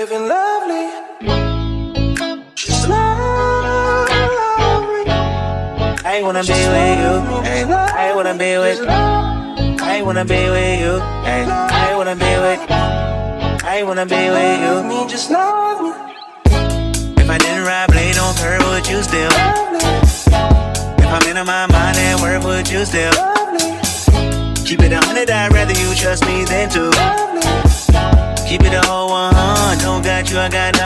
Living lovely, just lovely. I wanna be with you, ay. I wanna be with. I wanna be with you, ay. I wanna be with. I wanna be with you. Me, just love me. If I didn't ride blade on curve, would you still? If I'm in my mind at work, would you still? Keep it 100, I'd rather you trust me than to. Keep it a whole 100, don't got you, I got nothing.